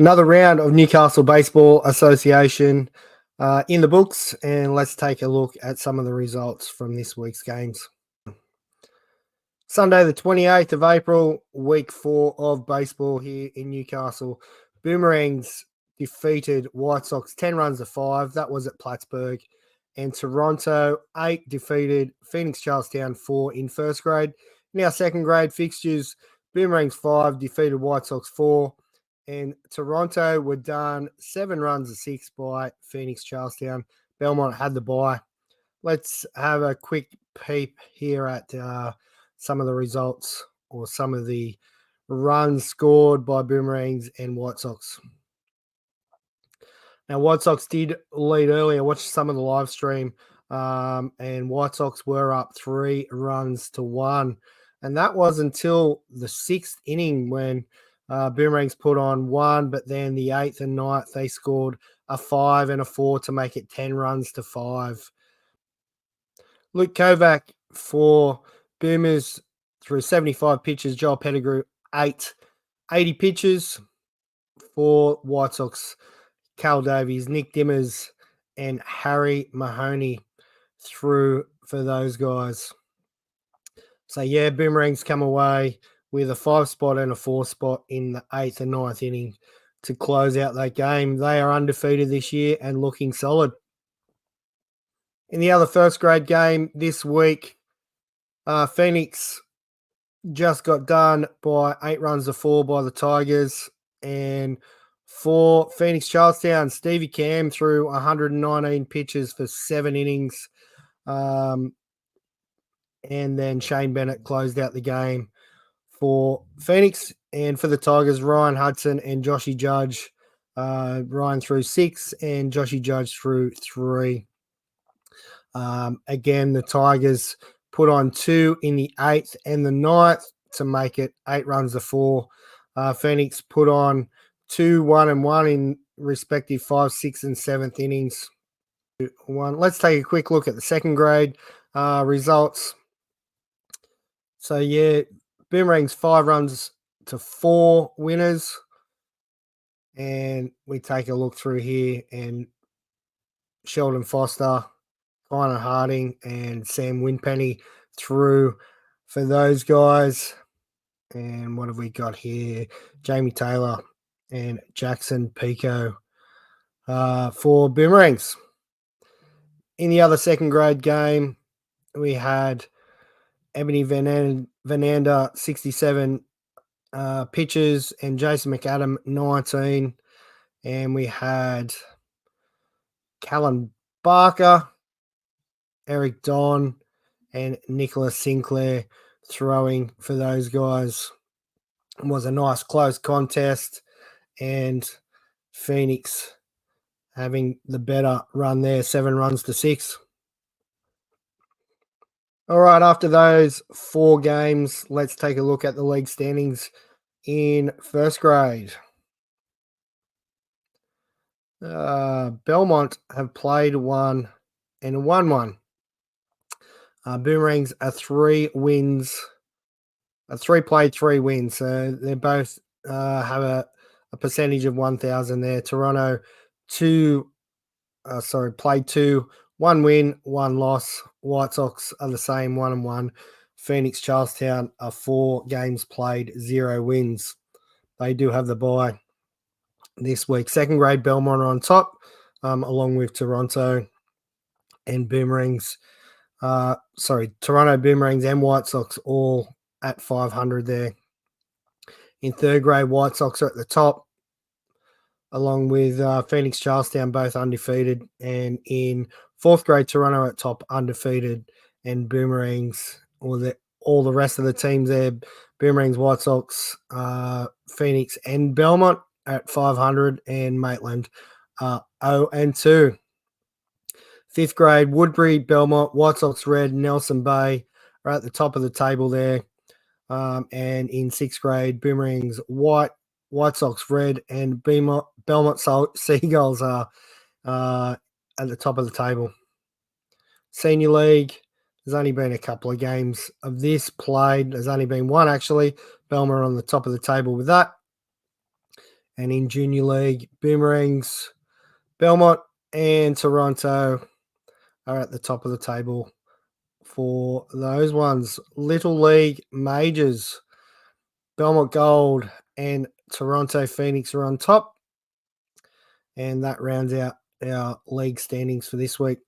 Another round of Newcastle Baseball Association in the books, and let's take a look at some of the results from this week's games. Sunday, the 28th of April, week 4 of baseball here in Newcastle. Boomerangs defeated White Sox 10 runs to 5. That was at Plattsburgh. And Toronto 8 defeated Phoenix Charlestown 4 in first grade. In our second grade fixtures, Boomerangs 5 defeated White Sox 4. And Toronto were done 7 runs to 6 by Phoenix Charlestown. Belmont had the bye. Let's have a quick peep here at some of the results or some of the runs scored by Boomerangs and White Sox. Now, White Sox did lead early. I watched some of the live stream, and White Sox were up 3 runs to 1. And that was until the 6th inning when Boomerangs put on 1, but then the 8th and 9th, they scored a 5 and a 4 to make it 10 runs to 5. Luke Kovac for Boomers through 75 pitches. Joel Pettigrew, 80 pitches for White Sox. Cal Davies, Nick Dimmers, and Harry Mahoney through for those guys. So, yeah, Boomerangs come away with a 5 spot and a 4 spot in the 8th and 9th inning to close out that game. They are undefeated this year and looking solid. In the other first grade game this week, Phoenix just got done by 8 runs to 4 by the Tigers. And for Phoenix Charlestown, Stevie Cam threw 119 pitches for 7 innings. And then Shane Bennett closed out the game for Phoenix. And for the Tigers, Ryan Hudson and Joshy Judge. Ryan threw 6 and Joshy Judge threw 3. Again, the Tigers put on 2 in the 8th and the 9th to make it 8 runs to 4. Phoenix put on 2, 1, and 1 in respective 5, 6, and 7th innings. Let's take a quick look at the second grade results. So, yeah, Boomerangs 5 runs to 4 winners. And we take a look through here, and Sheldon Foster, Connor Harding, and Sam Winpenny through for those guys. And what have we got here? Jamie Taylor and Jackson Pico for Boomerangs. In the other second grade game, we had Ebony Vananda, 67 pitches, and Jason McAdam, 19. And we had Callan Barker, Eric Don, and Nicholas Sinclair throwing for those guys. It was a nice close contest, and Phoenix having the better run there, 7 runs to 6. All right, after those 4 games, let's take a look at the league standings in first grade. Belmont have played 1 and won 1. Boomerangs are 3 wins. 3 played, 3 wins. So they both have a percentage of 1,000 there. Toronto played 2, 1 win, 1 loss. White Sox are the same, 1 and 1. Phoenix Charlestown are 4 games played, 0 wins. They do have the bye this week. Second grade, Belmont are on top, along with Toronto and Boomerangs. Toronto, Boomerangs, and White Sox all at 500 there. In third grade, White Sox are at the top, along with Phoenix Charlestown, both undefeated. And in fourth grade, Toronto at top, undefeated, and Boomerangs, all the rest of the teams there, Boomerangs, White Sox, Phoenix, and Belmont at 500, and Maitland 0-2. Fifth grade, Woodbury, Belmont, White Sox Red, Nelson Bay are at the top of the table there. And in sixth grade, Boomerangs White Sox Red, and Belmont Seagulls are at the top of the table. Senior League, there's only been a couple of games of this played. There's only been one, actually. Belmont on the top of the table with that. And in Junior League, Boomerangs, Belmont, and Toronto are at the top of the table for those ones. Little League Majors, Belmont Gold and Toronto Phoenix are on top. And that rounds out our league standings for this week.